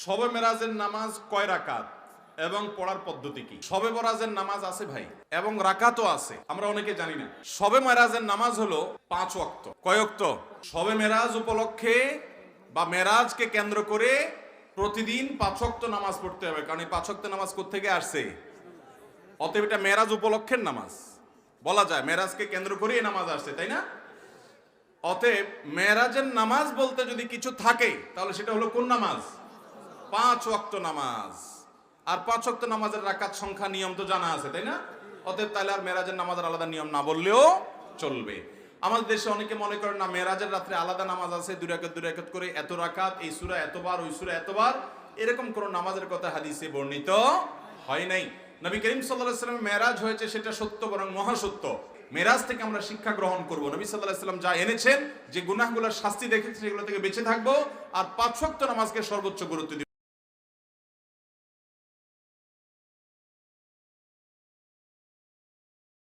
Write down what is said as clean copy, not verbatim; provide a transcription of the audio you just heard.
শবে মেরাজের নামাজ কয় রাকাত এবং পড়ার পদ্ধতি কি? শবে মেরাজের নামাজ আছে ভাই, এবং রাকাতও আছে, আমরা অনেকে জানি না। শবে মেরাজের নামাজ হলো 5 ওয়াক্ত। কয় ওয়াক্ত? শবে মেরাজ উপলক্ষে বা মেরাজকে কেন্দ্র করে প্রতিদিন 5 ওয়াক্ত নামাজ পড়তে হবে, কারণ এই 5 ওয়াক্ত নামাজ কোত্থেকে আসছে? অতএব এটা মেরাজ উপলক্ষের নামাজ বলা যায়, মেরাজকে কেন্দ্র করে এই নামাজ আসছে, তাই না? অতএব মেরাজের নামাজ বলতে যদি কিছু থাকে তাহলে সেটা হলো কোন নামাজ? 5 ওয়াক্ত নামাজ। আর 5 ওয়াক্ত নামাজের রাকাত সংখ্যা নিয়ম তো জানা আছে, তাই না? অতএব তাহলে আর মেরাজের নামাজের আলাদা নিয়ম না বললেও চলবে। আমাদের দেশে অনেকে মনে করেন না, মেরাজের রাত্রে আলাদা নামাজ আছে, 2 রাকাত 2 রাকাত করে এত রাকাত, এই সূরা এতবার, ওই সূরা এতবার, এরকম কোন নামাজের কথা হাদিসে বর্ণিত হয় নাই। নবী করিম সাল্লাল্লাহু আলাইহি ওয়াসাল্লাম মেরাজ হয়েছে, সেটা সত্য, বরং মহাসত্য। মেরাজ থেকে আমরা শিক্ষা গ্রহণ করব। নবী সাল্লাল্লাহু আলাইহি ওয়াসাল্লাম যা এনেছেন, যে গুনাহগুলোর শাস্তি দেখেছেন, সেগুলো থেকে বেঁচে থাকবো, আর 5 ওয়াক্ত নামাজকে সর্বোচ্চ গুরুত্ব দিব।